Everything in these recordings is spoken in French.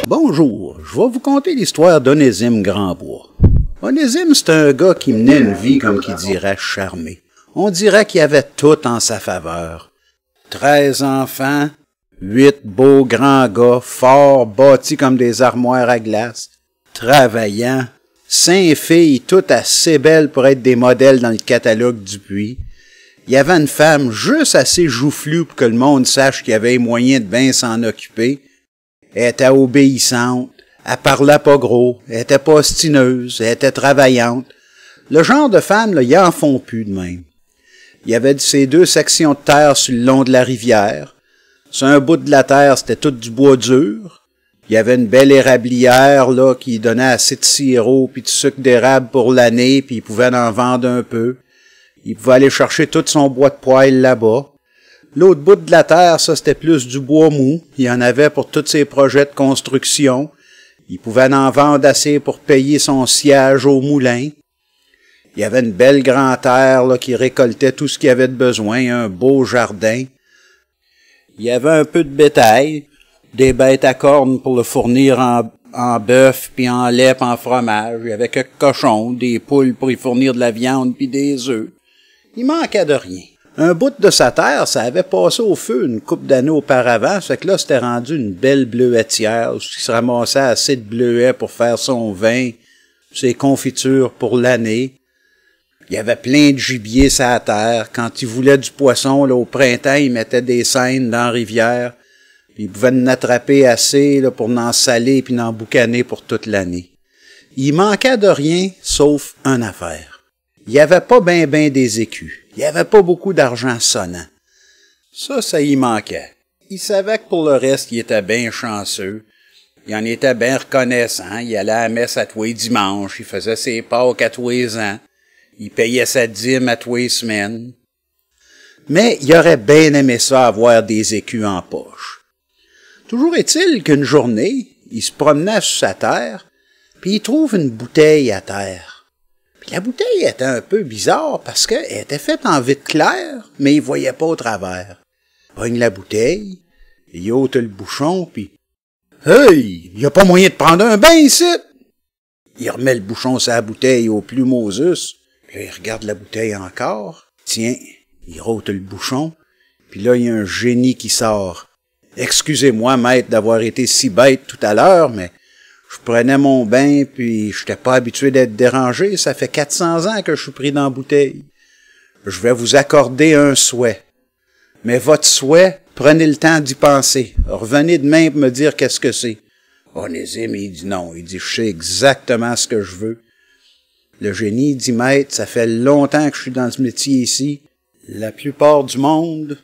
Bonjour, je vais vous conter l'histoire d'Onésime Grandbois. Onésime, c'est un gars qui menait une vie, comme qui dirait, charmée. On dirait qu'il avait tout en sa faveur. 13 enfants, 8 beaux grands gars, forts, bâtis comme des armoires à glace, travaillants, 5 filles, toutes assez belles pour être des modèles dans le catalogue Dupuis. Il y avait une femme juste assez joufflue pour que le monde sache qu'il y avait moyen de bien s'en occuper. Elle était obéissante, elle parlait pas gros, elle était pas ostineuse, elle était travaillante. Le genre de femme, là, ils en font plus de même. Il y avait ces 2 sections de terre sur le long de la rivière. Sur un bout de la terre, c'était tout du bois dur. Il y avait une belle érablière, là, qui donnait assez de sirop puis de sucre d'érable pour l'année, puis il pouvait en vendre un peu. Il pouvait aller chercher tout son bois de poêle là-bas. L'autre bout de la terre, ça, c'était plus du bois mou. Il y en avait pour tous ses projets de construction. Il pouvait en vendre assez pour payer son siège au moulin. Il y avait une belle grande terre là, qui récoltait tout ce qu'il y avait de besoin, un beau jardin. Il y avait un peu de bétail, des bêtes à cornes pour le fournir en bœuf, puis en lait, puis en fromage. Il y avait quelques cochons, des poules pour y fournir de la viande, puis des œufs. Il manquait de rien. Un bout de sa terre, ça avait passé au feu une couple d'années auparavant, fait que là, c'était rendu une belle bleuetière, où il se ramassait assez de bleuets pour faire son vin, ses confitures pour l'année. Il y avait plein de gibier sur la terre. Quand il voulait du poisson, là, au printemps, il mettait des seines dans la rivière. Puis il pouvait en attraper assez là, pour en saler puis en boucaner pour toute l'année. Il manquait de rien, sauf une affaire. Il n'y avait pas ben des écus. Il n'y avait pas beaucoup d'argent sonnant. Ça y manquait. Il savait que pour le reste, il était bien chanceux. Il en était bien reconnaissant. Il allait à la messe à tous les dimanches. Il faisait ses Pâques à tous les ans. Il payait sa dîme à tous les semaines. Mais il aurait bien aimé ça avoir des écus en poche. Toujours est-il qu'une journée, il se promenait sur sa terre, puis il trouve une bouteille à terre. Puis la bouteille était un peu bizarre parce qu'elle était faite en vitre claire, mais il voyait pas au travers. Il pogne la bouteille, il ôte le bouchon, puis « Hey, il y a pas moyen de prendre un bain ici! » Il remet le bouchon sur la bouteille au plus Moses. Puis là, il regarde la bouteille encore. Tiens, il rôte le bouchon. Puis là, il y a un génie qui sort. « Excusez-moi, maître, d'avoir été si bête tout à l'heure, mais je prenais mon bain, puis je n'étais pas habitué d'être dérangé. Ça fait 400 ans que je suis pris dans la bouteille. Je vais vous accorder un souhait. Mais votre souhait, prenez le temps d'y penser. Revenez demain pour me dire qu'est-ce que c'est. » Onésime, il dit non. Il dit « Je sais exactement ce que je veux. » Le génie dit « Maître, ça fait longtemps que je suis dans ce métier ici. La plupart du monde,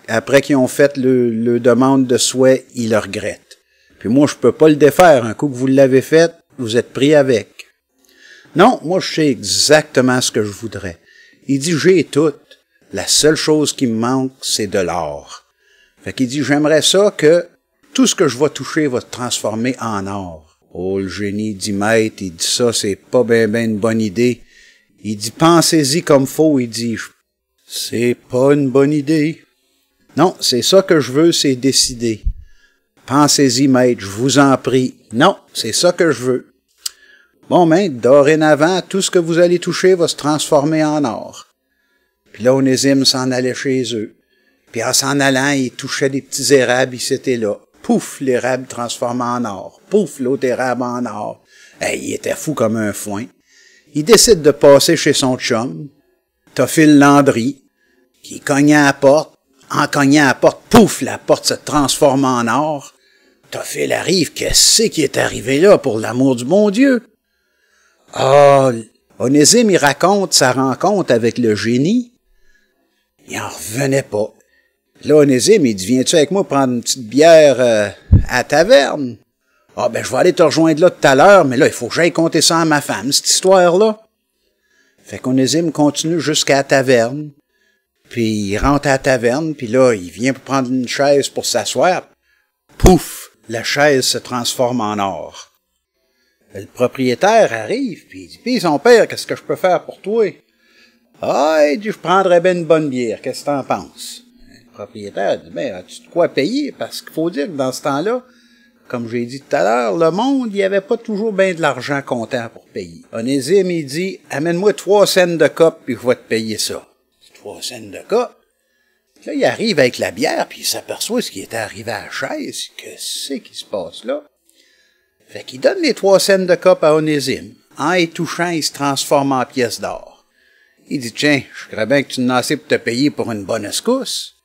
après qu'ils ont fait le demande de souhait, ils le regrettent. Puis moi, je peux pas le défaire. Un coup que vous l'avez fait, vous êtes pris avec. Non, moi, je sais exactement ce que je voudrais. » Il dit « J'ai tout. La seule chose qui me manque, c'est de l'or. » Fait qu'il dit « J'aimerais ça que tout ce que je vais toucher va se transformer en or. » Oh, le génie dit « Maître, il dit ça, c'est pas ben une bonne idée. » Il dit « Pensez-y comme faut. » Il dit « C'est pas une bonne idée. » Non, c'est ça que je veux, c'est décider. Pensez-y, maître, je vous en prie. Non, c'est ça que je veux. Bon, maître, dorénavant, tout ce que vous allez toucher va se transformer en or. Puis là, Onésime s'en allait chez eux. Puis en s'en allant, il touchait des petits érables, ils étaient là. Pouf, l'érable transformé en or. Pouf, l'autre érable en or. Hey, il était fou comme un foin. Il décide de passer chez son chum, Théophile Landry, qui cognait à la porte. En cognant à la porte, pouf, la porte se transforme en or. Théophile arrive, qu'est-ce qui est arrivé là, pour l'amour du bon Dieu? Ah, Onésime, il raconte sa rencontre avec le génie. Il en revenait pas. Là, Onésime, il dit, viens-tu avec moi prendre une petite bière à la taverne? Ah, ben, je vais aller te rejoindre là tout à l'heure, mais là, il faut que j'aille compter ça à ma femme, cette histoire-là. Fait qu'Onésime continue jusqu'à la taverne, puis il rentre à la taverne, puis là, il vient pour prendre une chaise pour s'asseoir. Pouf! La chaise se transforme en or. Le propriétaire arrive, puis il dit, « Puis son père, qu'est-ce que je peux faire pour toi? » Ah, il dit, « Je prendrais bien une bonne bière, qu'est-ce que t'en penses? » Le propriétaire dit, « Ben, as-tu de quoi payer? » Parce qu'il faut dire que dans ce temps-là, comme j'ai dit tout à l'heure, le monde, il n'y avait pas toujours bien de l'argent comptant pour payer. Onésime, il dit, « Amène-moi 3 cents de cop, puis je vais te payer ça. » 3 cents de cop. Là, il arrive avec la bière, puis il s'aperçoit ce qui était arrivé à la chaise. Qu'est-ce qui se passe là? Fait qu'il donne les 3 cents de cop à Onésime. En y touchant, il se transforme en pièce d'or. Il dit, « Tiens, je crois bien que tu n'as assez pour te payer pour une bonne escousse. »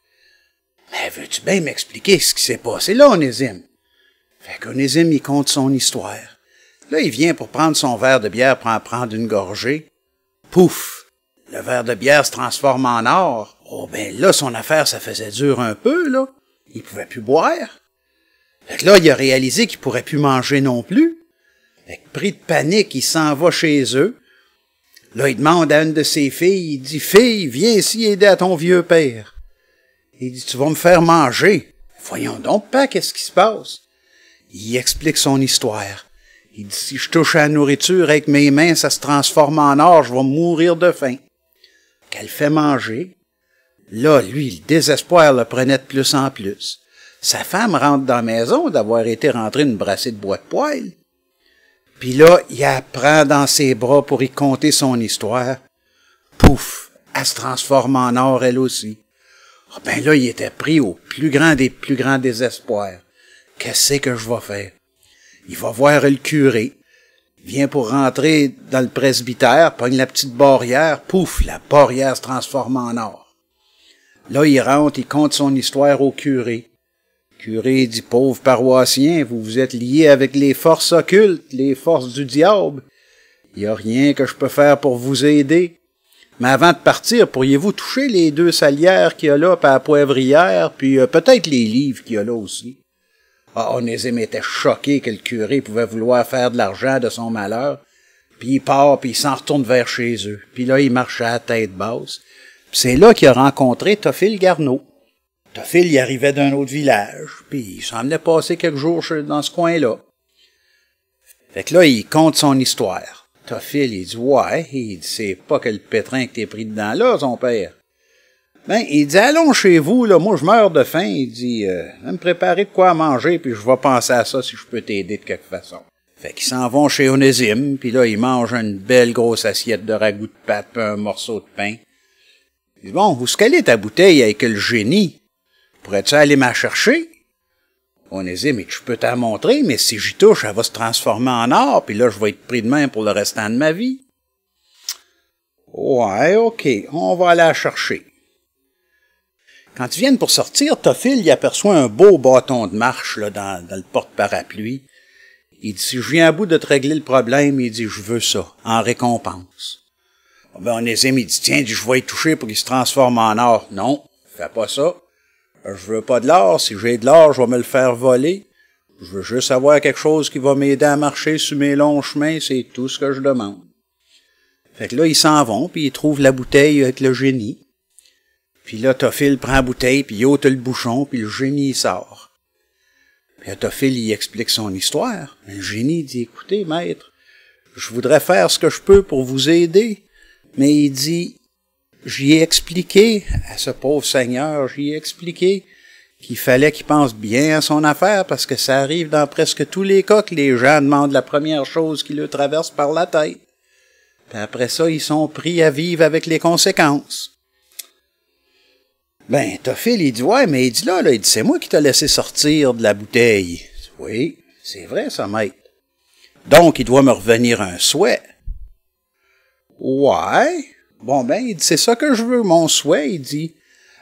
Mais veux-tu bien m'expliquer ce qui s'est passé là, Onésime? Fait qu'Onésime, il conte son histoire. Là, il vient pour prendre son verre de bière pour en prendre une gorgée. Pouf! Le verre de bière se transforme en or. Oh, ben là, son affaire, ça faisait dur un peu, là. Il pouvait plus boire. Fait que là, il a réalisé qu'il pourrait plus manger non plus. Fait que, pris de panique, il s'en va chez eux. Là, il demande à une de ses filles, il dit, « Fille, viens ici aider à ton vieux père. » Il dit, « Tu vas me faire manger. » Voyons donc, pas, qu'est-ce qui se passe? Il explique son histoire. Il dit, « Si je touche à la nourriture avec mes mains, ça se transforme en or, je vais mourir de faim. » Qu'elle fait manger. Là, lui, le désespoir le prenait de plus en plus. Sa femme rentre dans la maison d'avoir été rentrée une brassée de bois de poêle. Puis là, il la prend dans ses bras pour y conter son histoire. Pouf! Elle se transforme en or, elle aussi. Ah ben là, il était pris au plus grand des plus grands désespoirs. Qu'est-ce que je vais faire? Il va voir le curé. Il vient pour rentrer dans le presbytère, pogne la petite barrière, pouf, la barrière se transforme en or. Là, il rentre, il conte son histoire au curé. Le curé dit, « Pauvre paroissien, vous vous êtes lié avec les forces occultes, les forces du diable. Il n'y a rien que je peux faire pour vous aider. Mais avant de partir, pourriez-vous toucher les 2 salières qu'il y a là, puis la poivrière, puis peut-être les livres qu'il y a là aussi. » Ah, Onésime était choqué que le curé pouvait vouloir faire de l'argent de son malheur. Puis il part, puis il s'en retourne vers chez eux. Puis là, il marchait à tête basse. Puis c'est là qu'il a rencontré Théophile Garneau. Théophile, il arrivait d'un autre village, puis il s'en venait passer quelques jours dans ce coin-là. Fait que là, il compte son histoire. Théophile, il dit, « Ouais, il dit, c'est pas que le pétrin que t'es pris dedans là, son père. » Ben, il dit, « Allons chez vous, là, moi je meurs de faim. » Il dit, « Va me préparer de quoi à manger, puis je vais penser à ça si je peux t'aider de quelque façon. » Fait qu'ils s'en vont chez Onésime, puis là, ils mangent une belle grosse assiette de ragoût de pâte, puis un morceau de pain. Il dit, « Bon, où est-ce qu'elle est ta bouteille avec le génie? Pourrais-tu aller m'en chercher? » Onésime, il dit, « Je peux t'en montrer, mais si j'y touche, elle va se transformer en or, puis là, je vais être pris de main pour le restant de ma vie. » Ouais, ok, on va aller la chercher. Quand ils viennent pour sortir, Théophile, il aperçoit un beau bâton de marche là, dans le porte-parapluie. Il dit, « Si je viens à bout de te régler le problème, il dit, je veux ça, en récompense. » Ben, Onésime, il dit, « Tiens, je vais y toucher pour qu'il se transforme en or. » Non, fais pas ça. Je veux pas de l'or. Si j'ai de l'or, je vais me le faire voler. Je veux juste avoir quelque chose qui va m'aider à marcher sur mes longs chemins. C'est tout ce que je demande. Fait que là, ils s'en vont, puis ils trouvent la bouteille avec le génie. Puis là, Théophile prend la bouteille, puis il ôte le bouchon, puis le génie il sort. Puis Théophile, il explique son histoire. Le génie dit, « Écoutez, maître, je voudrais faire ce que je peux pour vous aider. » Mais il dit, « J'y ai expliqué à ce pauvre seigneur, j'y ai expliqué qu'il fallait qu'il pense bien à son affaire, parce que ça arrive dans presque tous les cas que les gens demandent la première chose qui leur traverse par la tête. Puis après ça, ils sont pris à vivre avec les conséquences. » Ben, Théophile, il dit, « Ouais, mais il dit là, il dit, c'est moi qui t'ai laissé sortir de la bouteille. » Oui, c'est vrai, ça, maître. Donc, il doit me revenir un souhait. Ouais. Bon, ben, il dit, c'est ça que je veux, mon souhait. Il dit,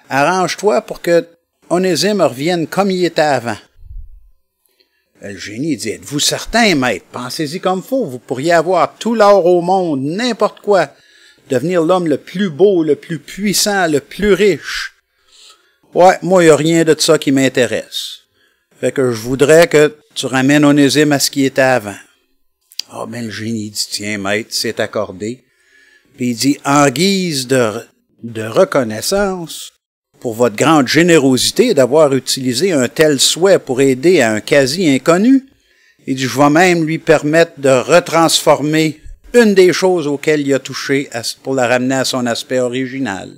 arrange-toi pour que Onésime revienne comme il était avant. Le génie, il dit, êtes-vous certain, maître? Pensez-y comme faut. Vous pourriez avoir tout l'or au monde, n'importe quoi. Devenir l'homme le plus beau, le plus puissant, le plus riche. Ouais, moi, il n'y a rien de ça qui m'intéresse. Fait que je voudrais que tu ramènes Onésime à ce qui était avant. Ah, ben, le génie dit, tiens, maître, c'est accordé. Puis il dit, en guise de reconnaissance, pour votre grande générosité d'avoir utilisé un tel souhait pour aider à un quasi-inconnu, Il dit, je vais même lui permettre de retransformer une des choses auxquelles il a touché pour la ramener à son aspect original.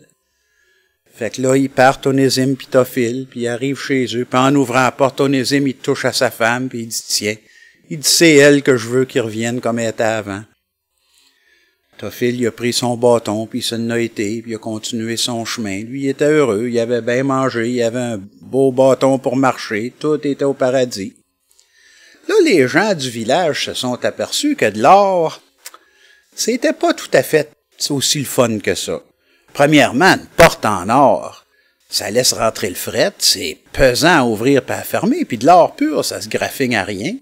Fait que là, ils partent, Onésime puis Tophile, puis ils arrivent chez eux, puis en ouvrant la porte, Onésime, il touche à sa femme, puis il dit, tiens, il dit, c'est elle que je veux qu'il revienne comme elle était avant. Tophile, il a pris son bâton, puis il s'en a été, puis il a continué son chemin. Lui, il était heureux, il avait bien mangé, il avait un beau bâton pour marcher, tout était au paradis. Là, les gens du village se sont aperçus que de l'or, c'était pas tout à fait aussi le fun que ça. Premièrement, une porte en or, ça laisse rentrer le fret, c'est pesant à ouvrir et à fermer, puis de l'or pur, ça se graphine à rien.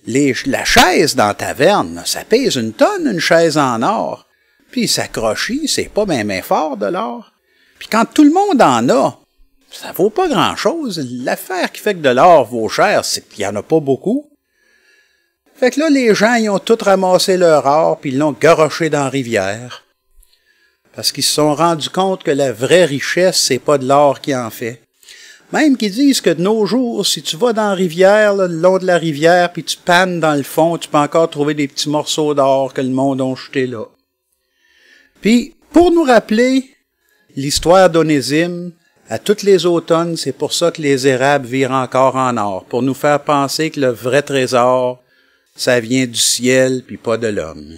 La chaise dans la taverne, ça pèse une tonne, une chaise en or. Puis s'accrocher, c'est pas bien fort de l'or. Puis quand tout le monde en a, ça vaut pas grand-chose. L'affaire qui fait que de l'or vaut cher, c'est qu'il y en a pas beaucoup. Fait que là, les gens, ils ont tous ramassé leur or, puis ils l'ont garoché dans la rivière. Parce qu'ils se sont rendus compte que la vraie richesse, c'est pas de l'or qui en fait. Même qu'ils disent que de nos jours, si tu vas dans la rivière, là, le long de la rivière, puis tu pannes dans le fond, tu peux encore trouver des petits morceaux d'or que le monde a jetés là. Puis, pour nous rappeler l'histoire d'Onésime, à toutes les automnes, c'est pour ça que les érables virent encore en or, pour nous faire penser que le vrai trésor, ça vient du ciel, puis pas de l'homme.